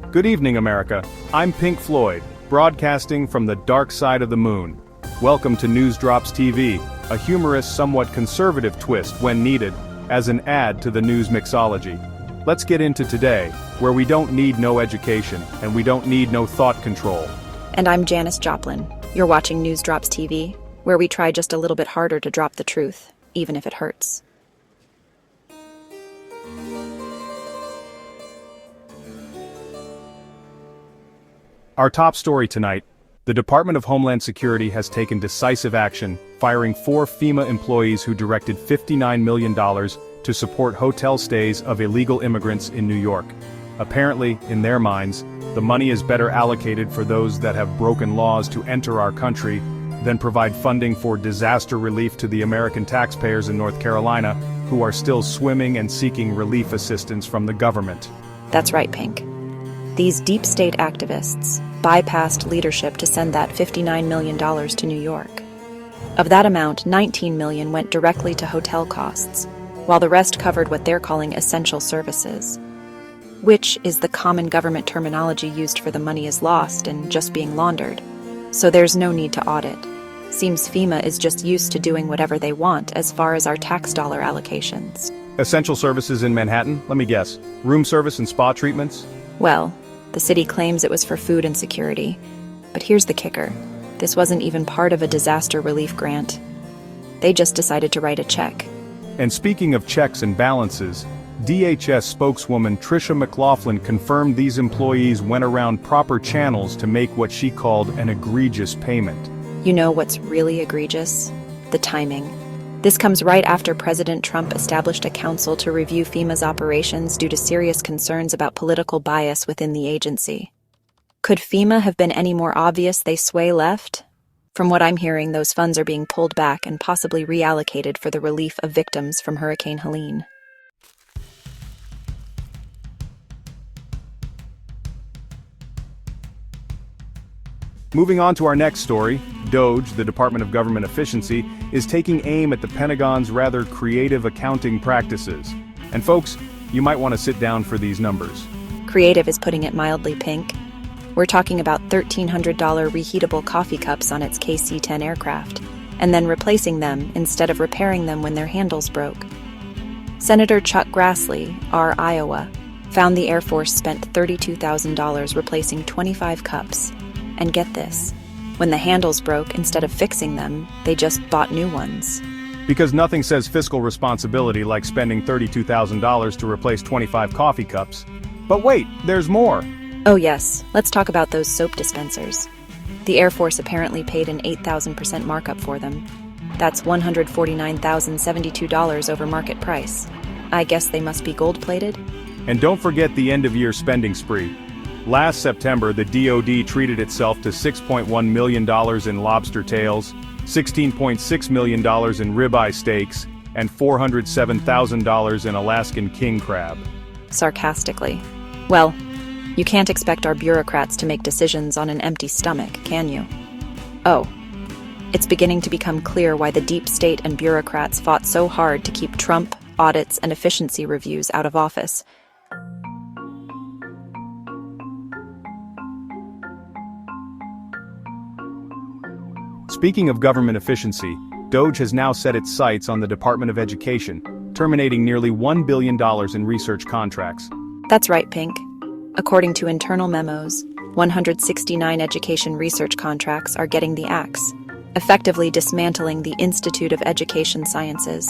Good evening, America. I'm Pink Floyd, broadcasting from the dark side of the moon. Welcome to News Drops TV, a humorous, somewhat conservative twist when needed, as an add to the news mixology. Let's get into today, where we don't need no education, and we don't need no thought control. And I'm Janice Joplin. You're watching News Drops TV, where we try just a little bit harder to drop the truth, even if it hurts. Our top story tonight: the Department of Homeland Security has taken decisive action, firing 4 FEMA employees who directed $59 million to support hotel stays of illegal immigrants in New York. Apparently, in their minds, the money is better allocated for those that have broken laws to enter our country than provide funding for disaster relief to the American taxpayers in North Carolina who are still swimming and seeking relief assistance from the government. That's right, Pink. These deep state activists bypassed leadership to send that $59 million to New York. Of that amount, $19 million went directly to hotel costs, while the rest covered what they're calling essential services, which is the common government terminology used for the money is lost and just being laundered. So there's no need to audit. Seems FEMA is just used to doing whatever they want as far as our tax dollar allocations. Essential services in Manhattan? Let me guess. Room service and spa treatments? Well, the city claims it was for food and security. But here's the kicker. This wasn't even part of a disaster relief grant. They just decided to write a check. And speaking of checks and balances, DHS spokeswoman Tricia McLaughlin confirmed these employees went around proper channels to make what she called an egregious payment. You know what's really egregious? The timing. This comes right after President Trump established a council to review FEMA's operations due to serious concerns about political bias within the agency. Could FEMA have been any more obvious they sway left? From what I'm hearing, those funds are being pulled back and possibly reallocated for the relief of victims from Hurricane Helene. Moving on to our next story, DOGE, the Department of Government Efficiency, is taking aim at the Pentagon's rather creative accounting practices. And folks, you might want to sit down for these numbers. Creative is putting it mildly, Pink. We're talking about $1,300 reheatable coffee cups on its KC-10 aircraft, and then replacing them instead of repairing them when their handles broke. Senator Chuck Grassley, R. Iowa, found the Air Force spent $32,000 replacing 25 cups. And get this, when the handles broke, instead of fixing them, they just bought new ones. Because nothing says fiscal responsibility like spending $32,000 to replace 25 coffee cups. But wait, there's more. Oh yes, let's talk about those soap dispensers. The Air Force apparently paid an 8,000% markup for them. That's $149,072 over market price. I guess they must be gold-plated? And don't forget the end-of-year spending spree. Last September, the DoD treated itself to $6.1 million in lobster tails, $16.6 million in ribeye steaks, and $407,000 in Alaskan king crab. Sarcastically. Well, you can't expect our bureaucrats to make decisions on an empty stomach, can you? Oh, it's beginning to become clear why the deep state and bureaucrats fought so hard to keep Trump, audits, and efficiency reviews out of office. Speaking of government efficiency, DOGE has now set its sights on the Department of Education, terminating nearly $1 billion in research contracts. That's right, Pink. According to internal memos, 169 education research contracts are getting the axe, effectively dismantling the Institute of Education Sciences.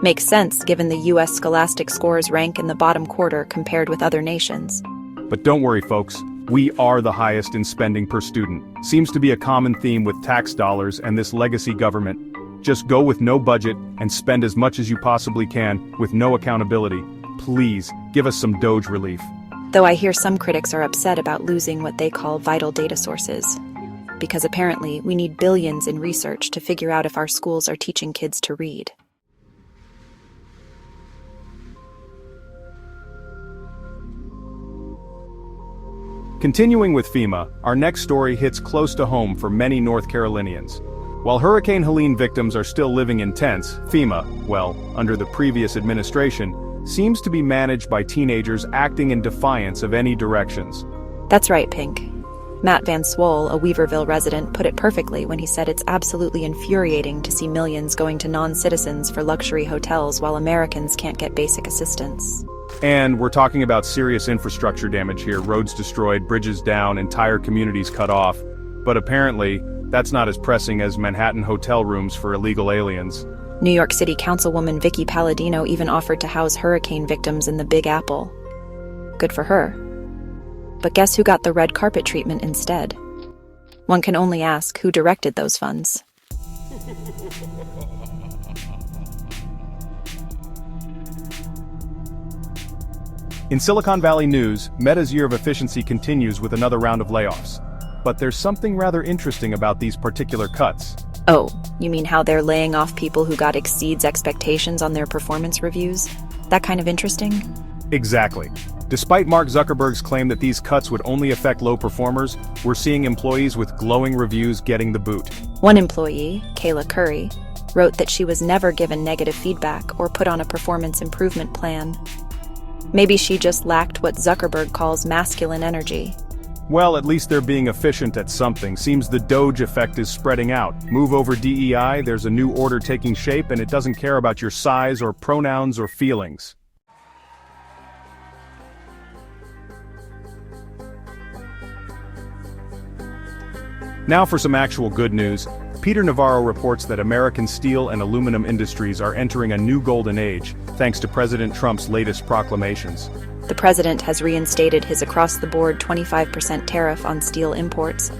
Makes sense given the U.S. scholastic scores rank in the bottom quarter compared with other nations. But don't worry, folks. We are the highest in spending per student. Seems to be a common theme with tax dollars and this legacy government. Just go with no budget and spend as much as you possibly can with no accountability. Please, give us some DOGE relief. Though I hear some critics are upset about losing what they call vital data sources. Because apparently we need billions in research to figure out if our schools are teaching kids to read. Continuing with FEMA, our next story hits close to home for many North Carolinians. While Hurricane Helene victims are still living in tents, FEMA, well, under the previous administration, seems to be managed by teenagers acting in defiance of any directions. That's right, Pink. Matt Van Swole, a Weaverville resident, put it perfectly when he said it's absolutely infuriating to see millions going to non-citizens for luxury hotels while Americans can't get basic assistance. And we're talking about serious infrastructure damage here, roads destroyed, bridges down, entire communities cut off. But apparently, that's not as pressing as Manhattan hotel rooms for illegal aliens. New York City Councilwoman Vicky Palladino even offered to house hurricane victims in the Big Apple. Good for her. But guess who got the red carpet treatment instead? One can only ask who directed those funds. In Silicon Valley news, Meta's year of efficiency continues with another round of layoffs. But there's something rather interesting about these particular cuts. Oh, you mean how they're laying off people who got exceeds expectations on their performance reviews? That kind of interesting? Exactly. Despite Mark Zuckerberg's claim that these cuts would only affect low performers, we're seeing employees with glowing reviews getting the boot. One employee, Kayla Curry, wrote that she was never given negative feedback or put on a performance improvement plan. Maybe she just lacked what Zuckerberg calls masculine energy. Well, at least they're being efficient at something. Seems the Doge effect is spreading out. Move over DEI, there's a new order taking shape, and it doesn't care about your size or pronouns or feelings. Now for some actual good news. Peter Navarro reports that American steel and aluminum industries are entering a new golden age, thanks to President Trump's latest proclamations. The president has reinstated his across-the-board 25% tariff on steel imports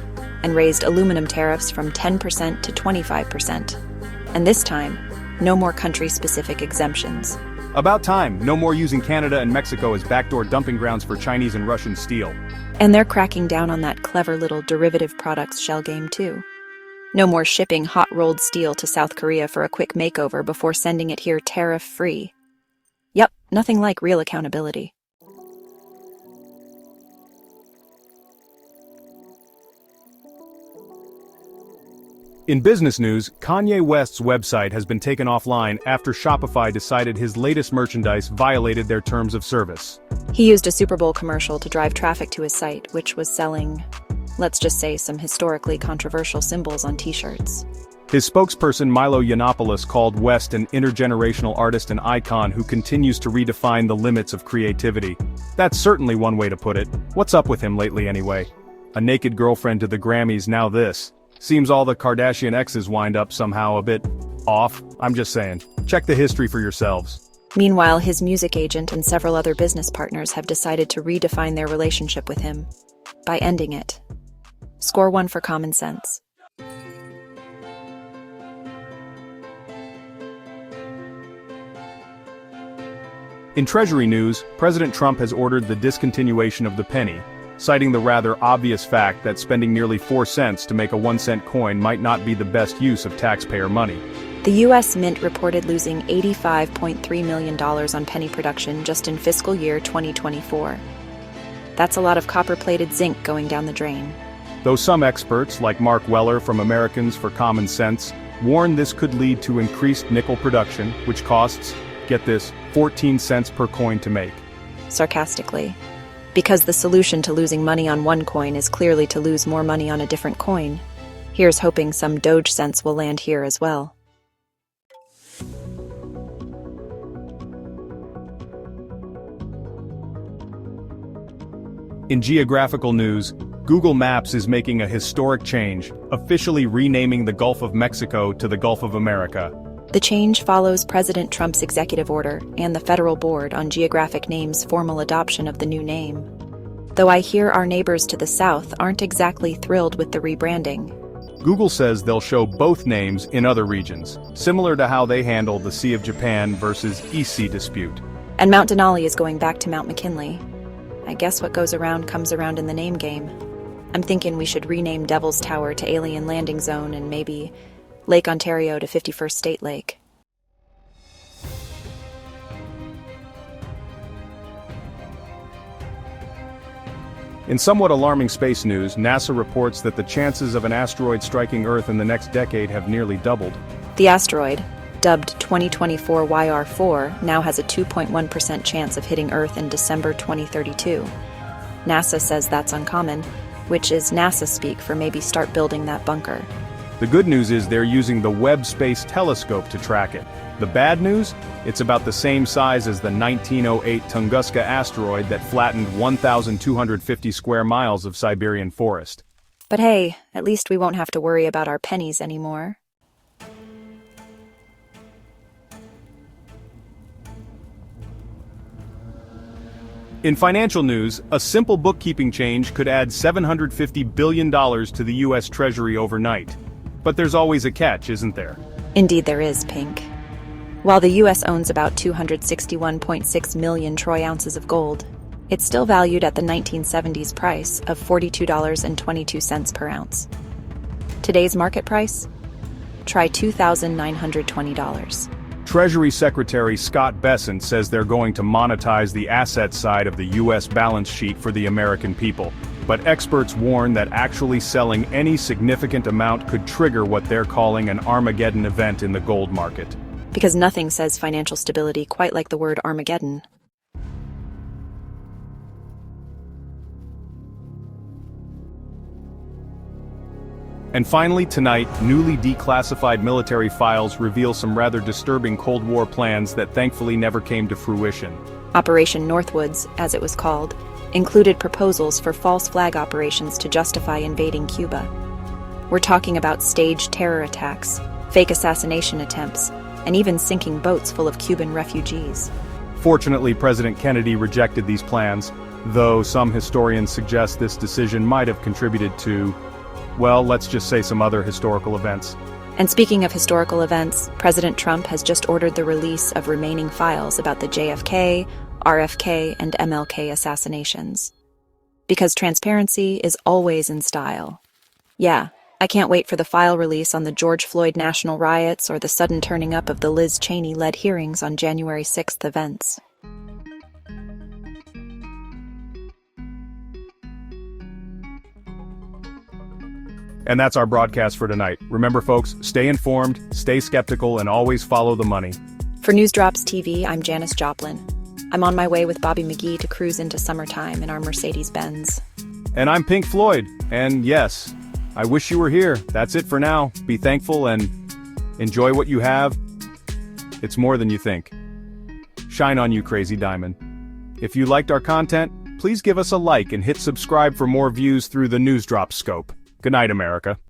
and raised aluminum tariffs from 10% to 25%. And this time, no more country-specific exemptions. About time, no more using Canada and Mexico as backdoor dumping grounds for Chinese and Russian steel. And they're cracking down on that clever little derivative products shell game too. No more shipping hot-rolled steel to South Korea for a quick makeover before sending it here tariff-free. Yep, nothing like real accountability. In business news, Kanye West's website has been taken offline after Shopify decided his latest merchandise violated their terms of service. He used a Super Bowl commercial to drive traffic to his site, which was selling, let's just say, some historically controversial symbols on t-shirts. His spokesperson Milo Yiannopoulos called West an intergenerational artist and icon who continues to redefine the limits of creativity. That's certainly one way to put it. What's up with him lately anyway? A naked girlfriend to the Grammys, now this. Seems all the Kardashian exes wind up somehow a bit off. I'm just saying. Check the history for yourselves. Meanwhile, his music agent and several other business partners have decided to redefine their relationship with him by ending it. Score 1 for common sense. In Treasury news, President Trump has ordered the discontinuation of the penny, citing the rather obvious fact that spending nearly 4 cents to make a 1-cent coin might not be the best use of taxpayer money. The U.S. Mint reported losing $85.3 million on penny production just in fiscal year 2024. That's a lot of copper-plated zinc going down the drain. Though some experts, like Mark Weller from Americans for Common Sense, warn this could lead to increased nickel production, which costs, get this, 14 cents per coin to make. Sarcastically. Because the solution to losing money on one coin is clearly to lose more money on a different coin. Here's hoping some Doge cents will land here as well. In geographical news, Google Maps is making a historic change, officially renaming the Gulf of Mexico to the Gulf of America. The change follows President Trump's executive order and the Federal Board on Geographic Names' formal adoption of the new name. Though I hear our neighbors to the south aren't exactly thrilled with the rebranding. Google says they'll show both names in other regions, similar to how they handled the Sea of Japan versus East Sea dispute. And Mount Denali is going back to Mount McKinley. I guess what goes around comes around in the name game. I'm thinking we should rename Devil's Tower to Alien Landing Zone and maybe Lake Ontario to 51st State Lake. In somewhat alarming space news, NASA reports that the chances of an asteroid striking Earth in the next decade have nearly doubled. The asteroid, dubbed 2024 YR4, now has a 2.1% chance of hitting Earth in December 2032. NASA says that's uncommon, which is NASA speak for maybe start building that bunker. The good news is they're using the Webb Space Telescope to track it. The bad news? It's about the same size as the 1908 Tunguska asteroid that flattened 1,250 square miles of Siberian forest. But hey, at least we won't have to worry about our pennies anymore. In financial news, a simple bookkeeping change could add $750 billion to the U.S. Treasury overnight. But there's always a catch, isn't there? Indeed there is, Pink. While the U.S. owns about 261.6 million troy ounces of gold, it's still valued at the 1970s price of $42.22 per ounce. Today's market price? Try $2,920. Treasury Secretary Scott Bessent says they're going to monetize the asset side of the U.S. balance sheet for the American people. But experts warn that actually selling any significant amount could trigger what they're calling an Armageddon event in the gold market. Because nothing says financial stability quite like the word Armageddon. And finally tonight, newly declassified military files reveal some rather disturbing Cold War plans that thankfully never came to fruition. Operation Northwoods, as it was called, included proposals for false flag operations to justify invading Cuba. We're talking about staged terror attacks, fake assassination attempts, and even sinking boats full of Cuban refugees. Fortunately, President Kennedy rejected these plans, though some historians suggest this decision might have contributed to, well, let's just say some other historical events. And speaking of historical events, President Trump has just ordered the release of remaining files about the JFK, RFK, and MLK assassinations. Because transparency is always in style. Yeah, I can't wait for the file release on the George Floyd national riots or the sudden turning up of the Liz Cheney-led hearings on January 6th events. And that's our broadcast for tonight. Remember folks, stay informed, stay skeptical, and always follow the money. For Newsdrops TV, I'm Janice Joplin. I'm on my way with Bobby McGee to cruise into summertime in our Mercedes-Benz. And I'm Pink Floyd, and yes, I wish you were here. That's it for now. Be thankful and enjoy what you have. It's more than you think. Shine on you, crazy diamond. If you liked our content, please give us a like and hit subscribe for more views through the Newsdrop scope. Good night, America.